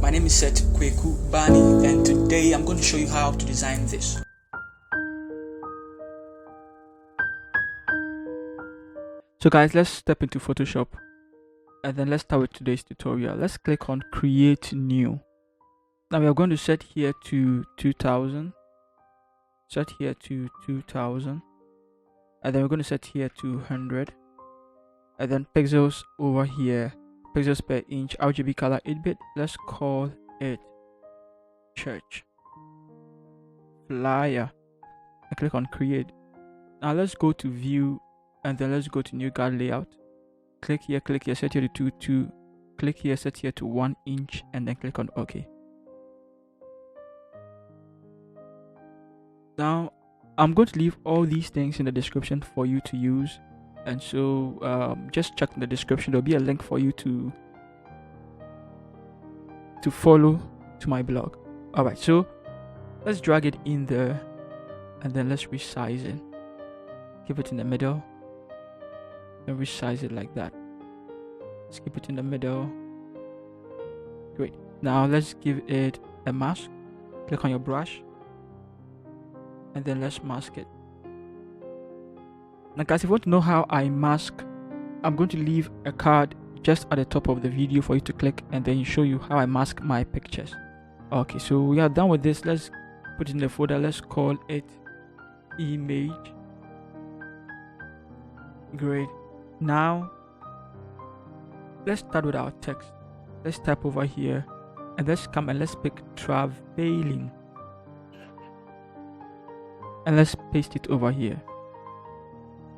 My name is Seth Kweku Bani, and today I'm going to show you how to design this. So guys, let's step into Photoshop and then let's start with today's tutorial. Let's click on Create New. Now we are going to set here to 2000, set here to 2000, and then we're going to set here to 100, and then pixels over here, pixels per inch, RGB color 8-bit. Let's call it church flyer. I click on create. Now let's go to view and then let's go to new guide layout. Click here, set here to 2, click here, set here to 1 inch, and then click on OK. Now I'm going to leave all these things in the description for you to use, and so just check in the description. There'll be a link for you to follow to my blog. Alright, so let's drag it in there and then let's resize it. Keep it in the middle and resize it like that. Let's keep it in the middle. Great. Now let's give it a mask. Click on your brush and then let's mask it. Now guys, if you want to know how I mask, I'm going to leave a card just at the top of the video for you to click, and then show you how I mask my pictures. Okay, so we are done with this. Let's put it in the folder. Let's call it image. Great. Now let's start with our text. Let's type over here and let's come and let's pick traveling and let's paste it over here.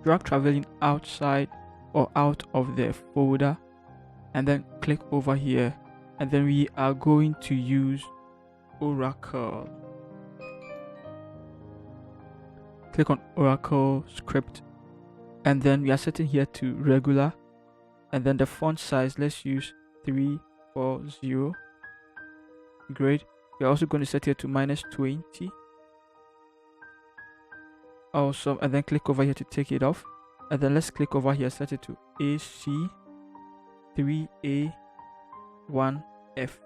Drag traveling outside or out of the folder and then click over here, and then we are going to use Oracle. Click on Oracle script and then we are setting here to regular, and then the font size, let's use 340. Great. We are also going to set here to -20. Awesome. And then click over here to take it off, and then let's click over here, set it to AC 3A1F.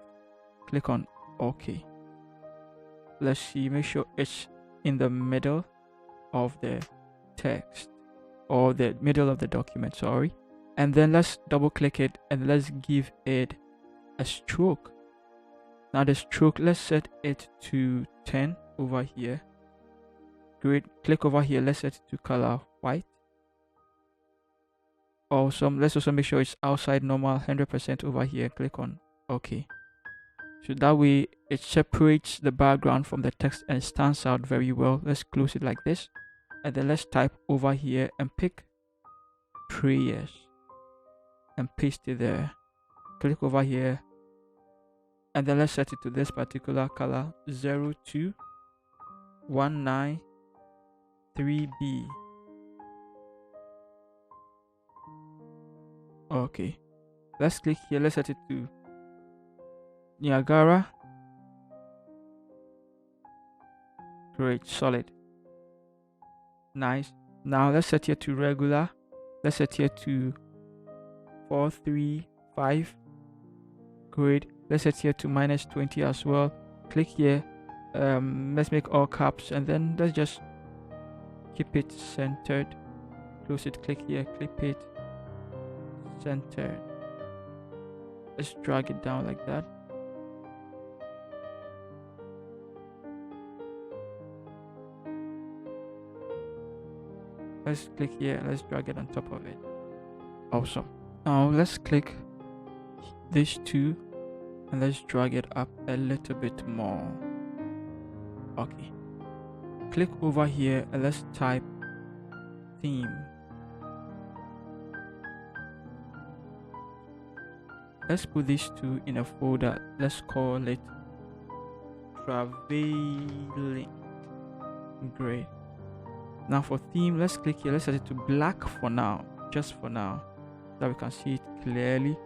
click on OK. Let's see, make sure it's in the middle of the text or the middle of the document, sorry. And then let's double click it and let's give it a stroke. Now the stroke, let's set it to 10 over here. Great. Click over here, let's set it to color white. Awesome. Let's also make sure it's outside normal 100% over here. Click on OK. So that way it separates the background from the text and it stands out very well. Let's close it like this, and then let's type over here and pick prayers and paste it there. Click over here and then let's set it to this particular color 02193B. Okay, let's click here, let's set it to Niagara. Great, solid, nice. Now let's set here to regular. Let's set here to 435. Great. Let's set here to -20 as well. Click here, let's make all caps, and then let's just keep it centered. Close it, click here, clip it centered. Let's drag it down like that. Let's click here and let's drag it on top of it. Awesome. Now let's click these two and let's drag it up a little bit more. Okay. Click over here and let's type theme. Let's put these two in a folder. Let's call it traveling. Great. Now for theme, let's click here. Let's set it to black for now, just for now, so that we can see it clearly.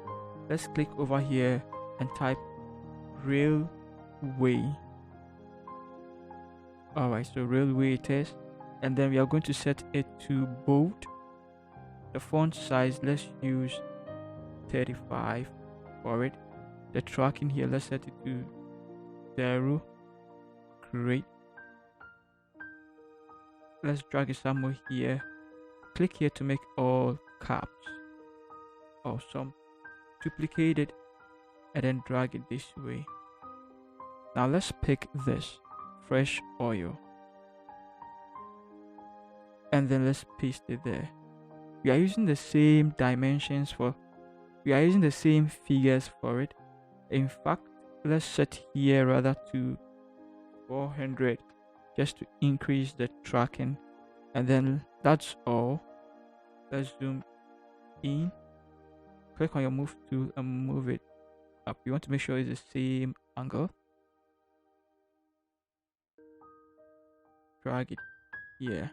Let's click over here and type railway. Alright, so railway it is. And then we are going to set it to bold. The font size, let's use 35 for it. the tracking here, let's set it to 0. Great. Let's drag it somewhere here. Click here to make all caps. Awesome. Duplicate it and then drag it this way. Now let's pick this fresh oil and then let's paste it there. We are using the same dimensions we are using the same figures for it. In fact, let's set here rather to 400 just to increase the tracking, and then that's all. Let's zoom in, click on your move tool and move it up. You want to make sure it's the same angle. Drag it here,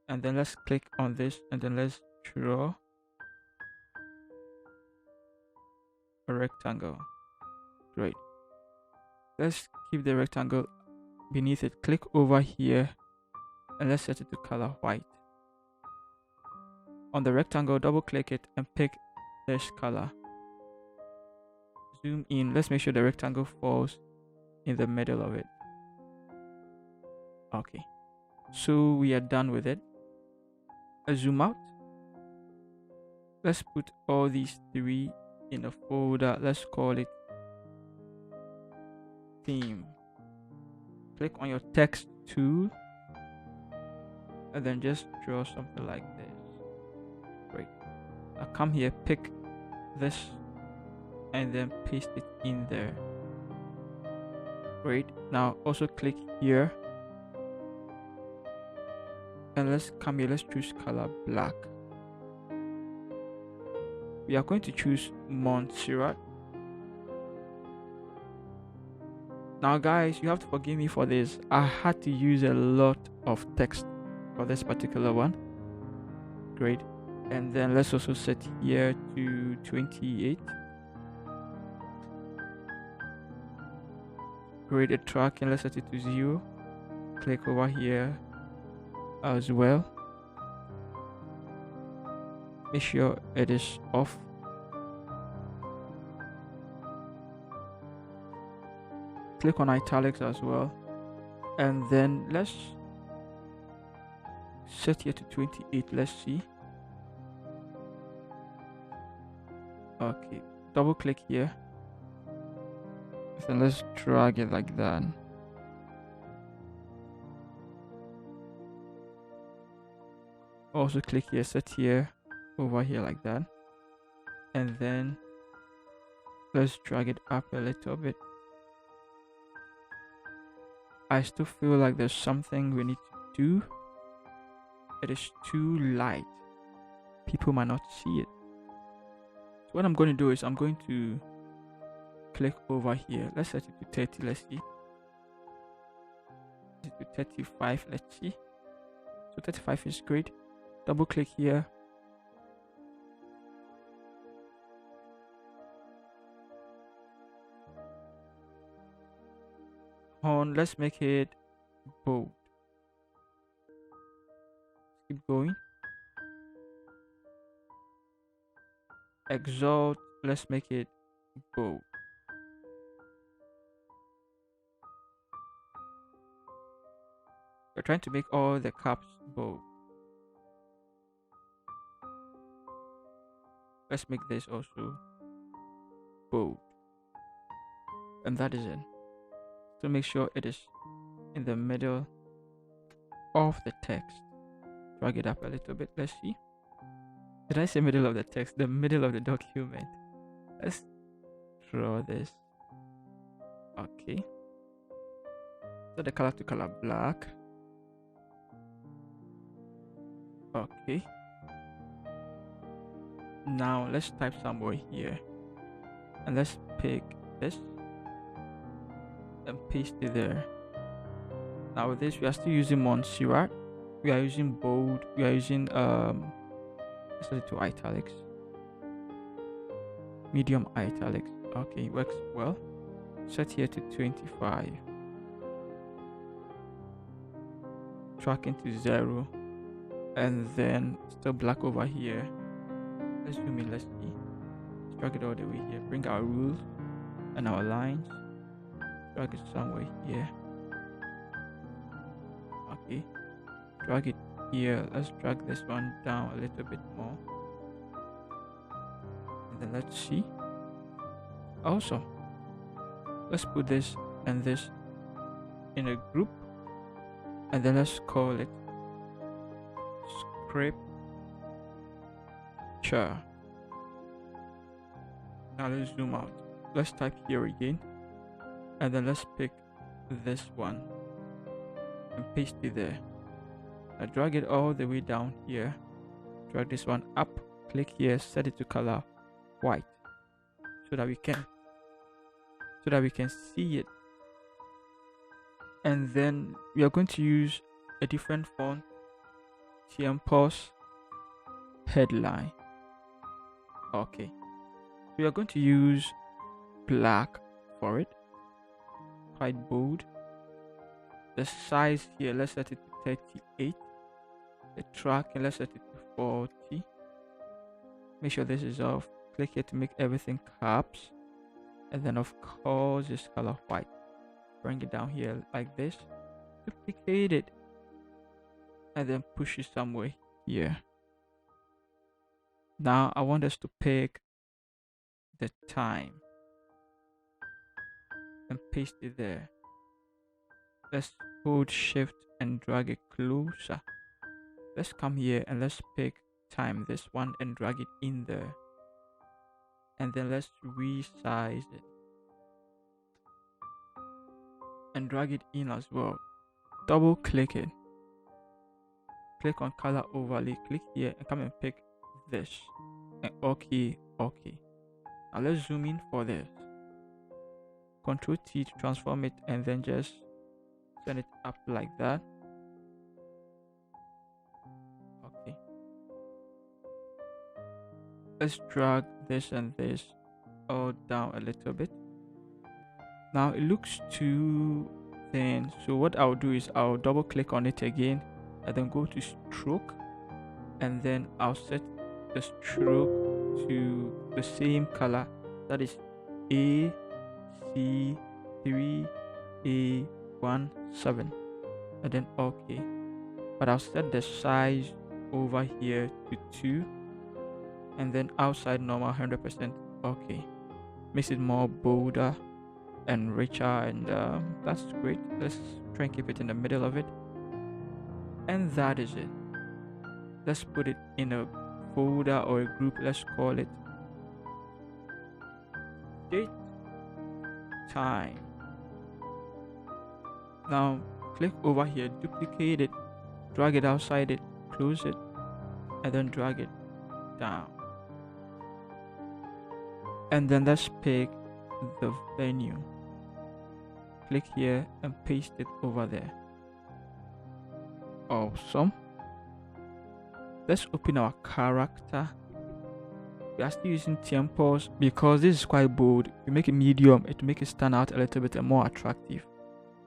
and then let's click on this and then let's draw a rectangle. Great. Let's keep the rectangle beneath it. Click over here and let's set it to color white. On the rectangle, double click it and pick this color. Zoom in. Let's make sure the rectangle falls in the middle of it. Okay, so we are done with it. Let's zoom out. Let's put all these 3 in a folder. Let's call it theme. Click on your text tool and then just draw something like this. Great. Now come here, pick this and then paste it in there. Great. Now also click here and let's come here, let's choose color black. We are going to choose Montserrat. Now guys, you have to forgive me for this. I had to use a lot of text for this particular one. Great. And then let's also set here to 28. Create a track and let's set it to 0. Click over here as well. Make sure it is off. Click on italics as well, and then let's set here to 28. Let's see. Okay, double click here, then let's drag it like that. Also click here, set here, over here like that, and then let's drag it up a little bit. I still feel like there's something we need to do. It is too light. People might not see it. So what I'm going to do is I'm going to click over here. Let's set it to 30. Let's see. Set it to 35. Let's see. So 35 is great. Double click here. Let's make it bold. Keep going. Exalt, let's make it bold. We're trying to make all the caps bold. Let's make this also bold. And that is it. So make sure it is in the middle of the text. Drag it up a little bit. Let's see. Did I say middle of the text? The middle of the document. Let's draw this. Okay. Set the color to color black. Okay. Now let's type somewhere here. And let's pick this and paste it there. Now with this, we are still using Montserrat. We are using bold. We are using set it to italics. Medium italics. Okay, works well. Set here to 25. Tracking to 0. And then still black over here. Let's zoom in, let's see. drag it all the way here. Bring our rules and our lines, drag it somewhere here. Okay, drag it here. Let's drag this one down a little bit more, and then let's see. Awesome. Let's put this and this in a group, and then let's call it scripture. Now let's zoom out. Let's type here again, and then let's pick this one and paste it there. Now drag it all the way down here. Drag this one up. Click here. Set it to color white, so that we can see it. And then we are going to use a different font. Tempos headline. Okay, we are going to use black for it, quite bold. The size here, let's set it to 38. The tracking, let's set it to 40. Make sure this is off. Click here to make everything caps, and then of course this color white. Bring it down here like this, duplicate it, and then push it somewhere here. Now I want us to pick the time and paste it there. Let's hold shift and drag it closer. Let's come here and let's pick time, this one, and drag it in there, and then let's resize it and drag it in as well. Double click it, click on color overlay, click here and come and pick this, and okay. Now let's zoom in for this. Ctrl T to transform it, and then just send it up like that. Okay, let's drag this and this all down a little bit. Now it looks too thin, so what I'll do is I'll double click on it again, and then go to stroke, and then I'll set the stroke to the same color, that is AC3A17, and then okay. But I'll set the size over here to 2, and then outside normal 100%. Okay, makes it more bolder and richer, and that's great. Let's try and keep it in the middle of it, and that is it. Let's put it in a folder or a group. Let's call it date time. Now click over here, duplicate it, drag it outside it, close it, and then drag it down, and then let's pick the venue. Click here and paste it over there. Awesome. Let's open our character. We are still using tempos because this is quite bold. You make it medium, it make it stand out a little bit and more attractive.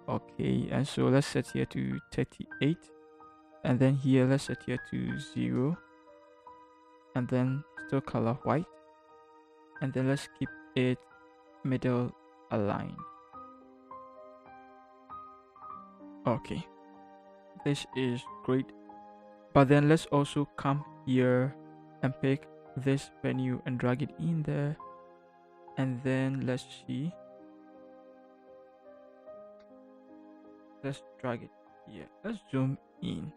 Okay, and so let's set here to 38, and then here let's set here to 0, and then still color white, and then let's keep it middle aligned. Okay, this is great. But then let's also come here and pick this venue and drag it in there, and then let's see, let's drag it here. Let's zoom in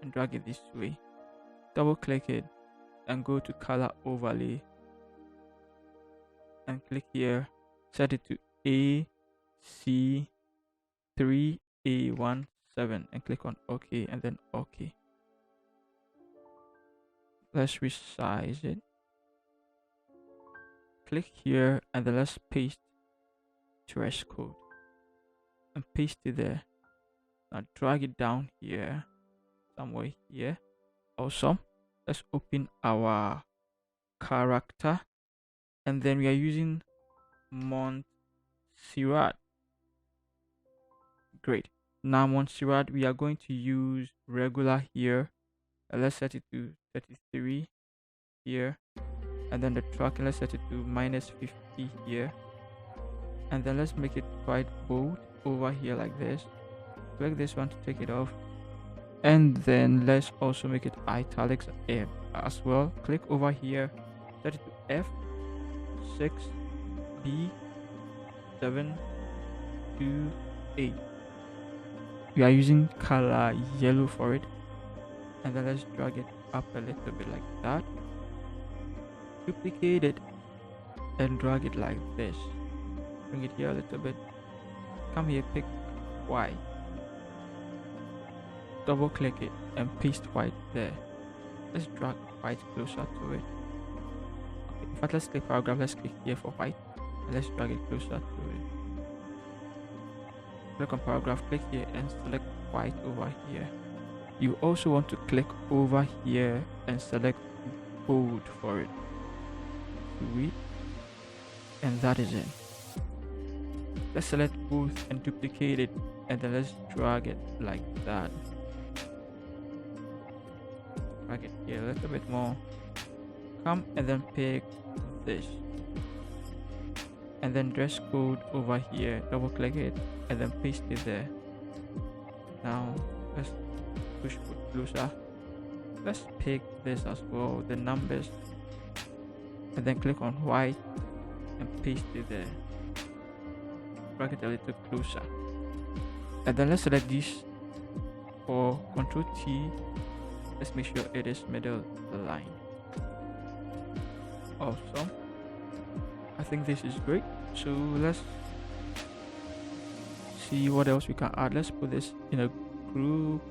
and drag it this way. Double click it and go to color overlay and click here, set it to AC3A17, and click on OK, and then OK. Let's resize it. Click here and then let's paste dress code and paste it there. Now drag it down here, somewhere here. Awesome. Let's open our character, and then we are using Montserrat. Great. Now Montserrat, we are going to use regular here. Let's set it to 33 here, and then the tracking, let's set it to -50 here, and then let's make it quite bold over here like this. Click this one to take it off, and then let's also make it italics as well. Click over here, set it to F6 B 7 2 8. We are using color yellow for it, and then let's drag it up a little bit like that. Duplicate it and drag it like this. Bring it here a little bit. Come here, pick white. Double click it and paste white there. Let's drag white closer to it. Okay, in fact, let's click paragraph. Let's click here for white, and let's drag it closer to it. Click on paragraph, click here and select white over here. You also want to click over here and select bold for it. Sweet. And that is it. Let's select both and duplicate it, and then let's drag it like that. Drag it here a little bit more. Come and then pick this, and then dress code over here. Double click it and then paste it there. Now let's push closer. Let's pick this as well, the numbers, and then click on white and paste it there. Drag it a little closer, and then let's select this for Ctrl T. Let's make sure it is middle line. Awesome. I think this is great. So let's see what else we can add. Let's put this in a group.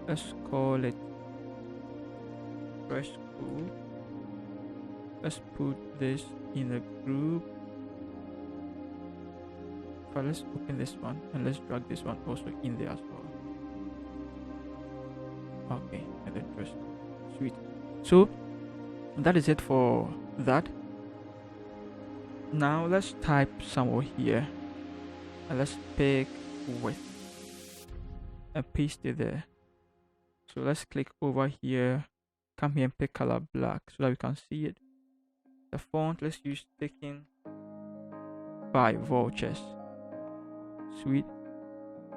Let's call it fresh school. Let's put this in a group. But let's open this one and let's drag this one also in there as well. Okay, and then just sweet. So that is it for that. Now let's type somewhere here, and let's pick width and paste it there. So let's click over here, come here and pick color black so that we can see it. The font, let's use taken by vultures. Sweet.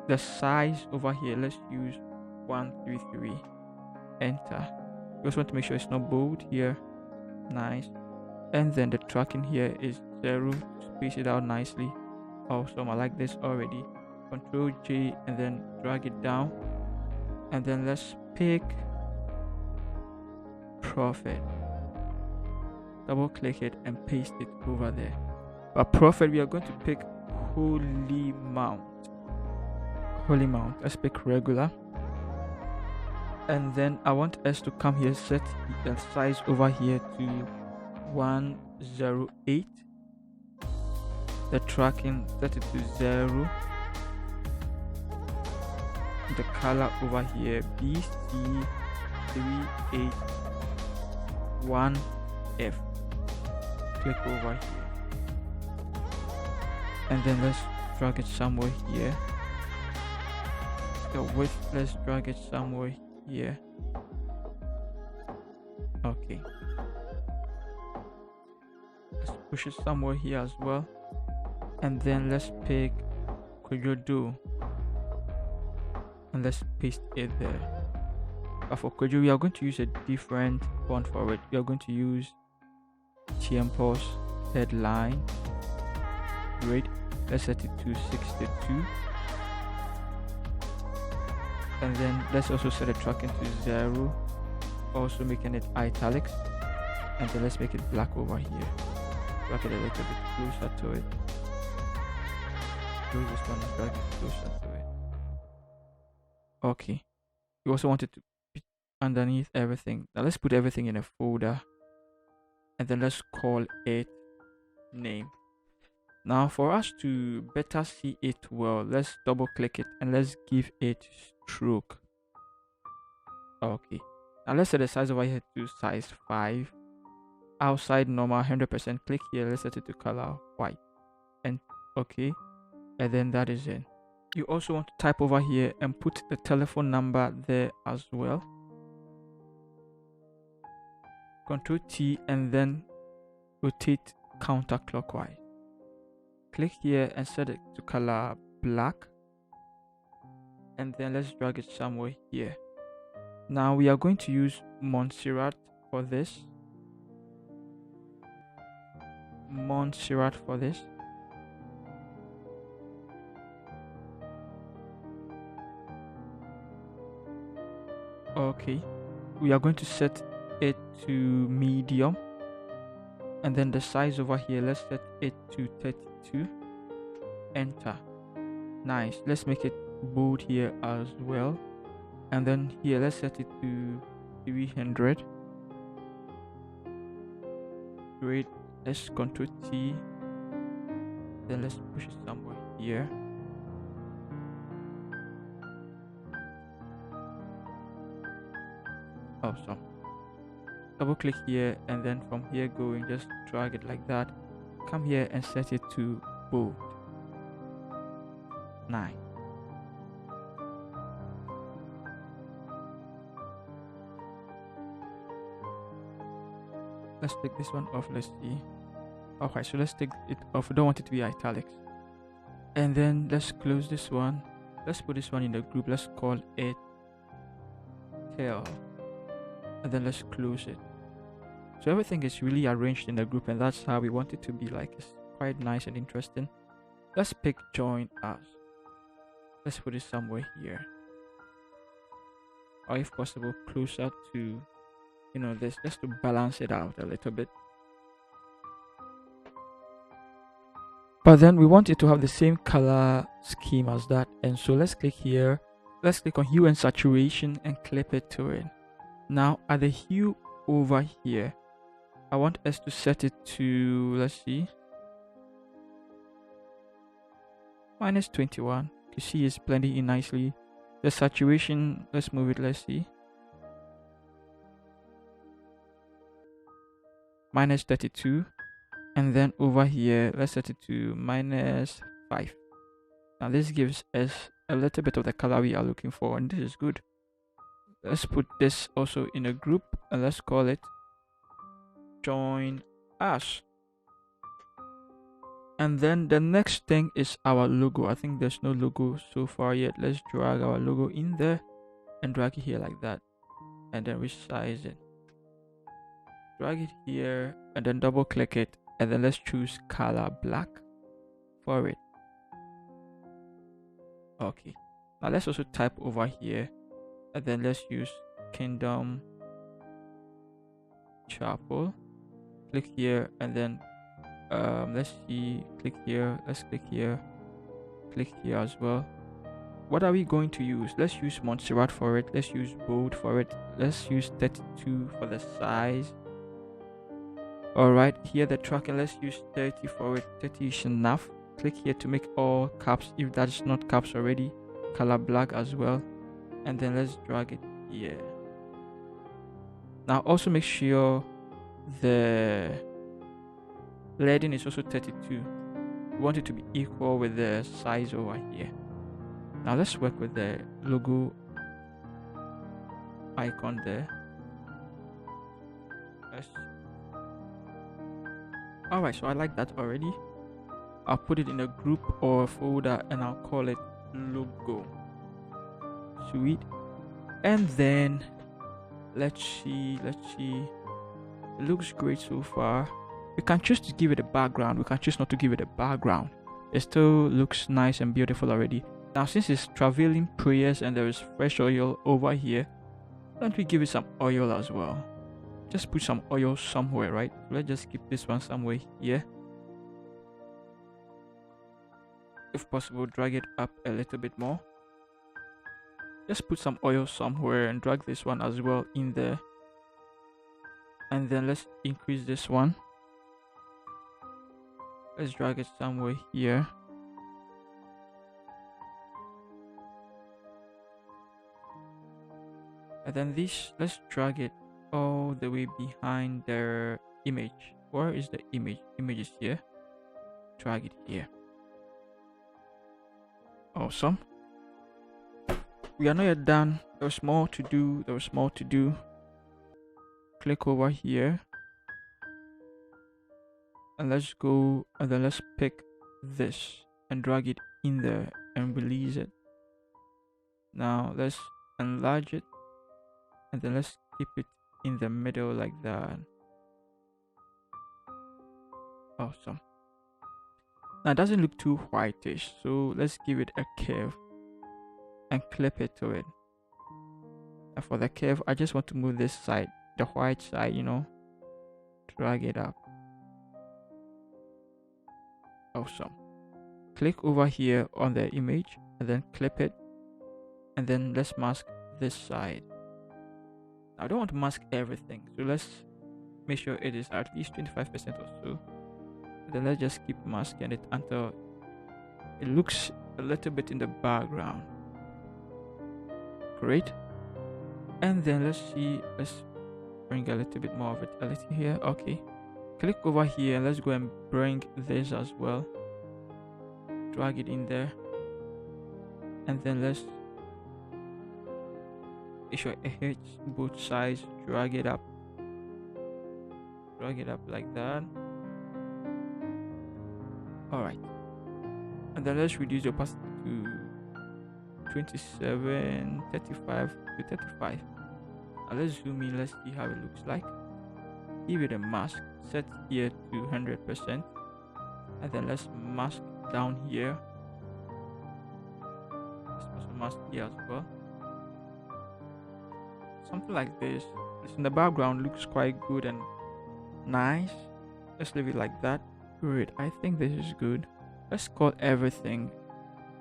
The size over here, let's use 133. Enter. You also want to make sure it's not bold here. Nice. And then the tracking here is 0. Space it out nicely. Awesome. I like this already. Control J and then drag it down, and then let's pick profit. Double click it and paste it over there. But profit, we are going to pick holy mount. Holy mount. Let's pick regular, and then I want us to come here, set the size over here to 108. The tracking, set it to 0. The color over here BC381F. Click over here, and then let's drag it somewhere here. The width, let's drag it somewhere here. Okay, let's push it somewhere here as well, and then let's pick Kojodo and let's paste it there. But for Kojo, we are going to use a different font for it. We are going to use Tiempos headline. Great. Let's set it to 62. And then let's also set the tracking to 0. Also making it italics. And then let's make it black over here. Drag it a little bit closer to it. Close this one and drag it closer to it. Okay. We also want it to be underneath everything. Now let's put everything in a folder, and then let's call it name. Now for us to better see it well, let's double click it and let's give it stroke. Okay. Now let's set the size over here to size 5. Outside normal 100%. Click here. Let's set it to color white. And okay. And then that is it. You also want to type over here and put the telephone number there as well. Control T and then rotate counterclockwise. Click here and set it to color black, and then let's drag it somewhere here. Now we are going to use Montserrat for this. Okay, we are going to set it to medium, and then the size over here, let's set it to 32. Enter. Nice. Let's make it bold here as well, and then here let's set it to 300. Great. Let's Control T, then let's push it somewhere here. Awesome. Double click here, and then from here going, just drag it like that. Come here and set it to bold. Nice. Let's take this one off. Let's see. Okay, so let's take it off. We don't want it to be italics. And then let's close this one. Let's put this one in the group. Let's call it tail. And then let's close it. So everything is really arranged in the group, and that's how we want it to be. Like, it's quite nice and interesting. Let's pick join us. Let's put it somewhere here, or if possible closer to this, just to balance it out a little bit. But then we want it to have the same color scheme as that, and so let's click here. Let's click on hue and saturation and clip it to it. Now at the hue over here, I want us to set it to, let's see, -21. You see it's blending in nicely. The saturation, let's move it, let's see, -32. And then over here, let's set it to -5. Now this gives us a little bit of the color we are looking for, and this is good. Let's put this also in a group, and let's call it join us. And then the next thing is our logo. I think there's no logo so far yet. Let's drag our logo in there and drag it here like that, and then resize it. Drag it here and then double click it, and then let's choose color black for it. Okay, now let's also type over here, and then let's use Kingdom Chapel. Click here, and then let's see, click here, let's click here as well. What are we going to use? Let's use Montserrat for it. Let's use bold for it. Let's use 32 for the size. All right, here the tracking, let's use 30 for it. 30 is enough. Click here to make all caps if that's not caps already. Color black as well, and then let's drag it here. Now also make sure the leading is also 32. We want it to be equal with the size over here. Now let's work with the logo icon there. Alright, so I like that already. I'll put it in a group or a folder, and I'll call it logo. Sweet. And then let's see, it looks great so far. We can choose to give it a background, we can choose not to give it a background. It still looks nice and beautiful already. Now since it's traveling prayers and there is fresh oil over here, why don't we give it some oil as well? Just put some oil somewhere, right? Let's just keep this one somewhere here. If possible, drag it up a little bit more. Just put some oil somewhere and drag this one as well in there. And then let's increase this one. Let's drag it somewhere here. And then this, let's drag it all the way behind the image. Where is the image? Image is here. Drag it here. Awesome. We are not yet done. There's more to do. click over here, and let's go, and then let's pick this and drag it in there and release it. Now let's enlarge it, and then let's keep it in the middle like that. Awesome. Now it doesn't look too whitish, so let's give it a curve and clip it to it. And for the curve, I just want to move this side, the white side, drag it up. Awesome. Click over here on the image and then clip it, and then let's mask this side. I don't want to mask everything, so let's make sure it is at least 25% or so. And then let's just keep masking it until it looks a little bit in the background. Great. And then let's bring a little bit more of vitality here. Okay, click over here, let's go and bring this as well, drag it in there, and then let's make sure it hits both sides, drag it up like that. All right, and then let's reduce the opacity to 27, 35 to 35. And let's zoom in, let's see how it looks like. Give it a mask, set here to 100%, and then let's mask down here. Let's also mask here as well. Something like this. This in the background looks quite good and nice. Let's leave it like that. Great, I think this is good. Let's call everything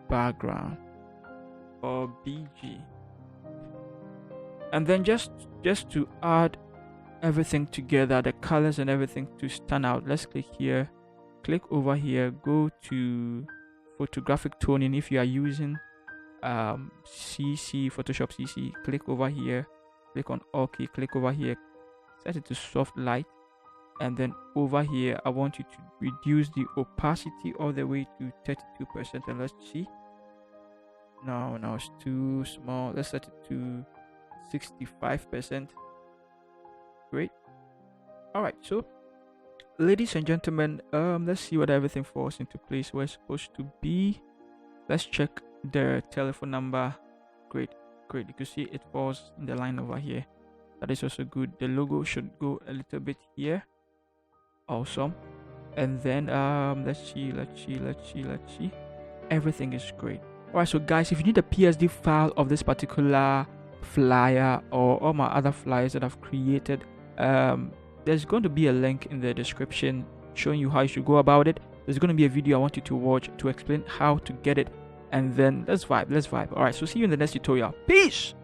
background or BG. And then just to add everything together, the colors and everything to stand out, let's click here, click over here, go to photographic toning. If you are using CC, Photoshop CC, click over here, click on OK, click over here, set it to soft light, and then over here I want you to reduce the opacity all the way to 32%, and let's see. No, it's too small. Let's set it to 65%. Great. All right, so ladies and gentlemen, let's see what everything falls into place where it's supposed to be. Let's check the telephone number. Great. You can see it falls in the line over here. That is also good. The logo should go a little bit here. Awesome. And then let's see. Everything is great. All right, so guys, if you need a PSD file of this particular flyer or all my other flyers that I've created, there's going to be a link in the description showing you how you should go about it. There's going to be a video I want you to watch to explain how to get it, and then let's vibe. All right, so see you in the next tutorial. Peace.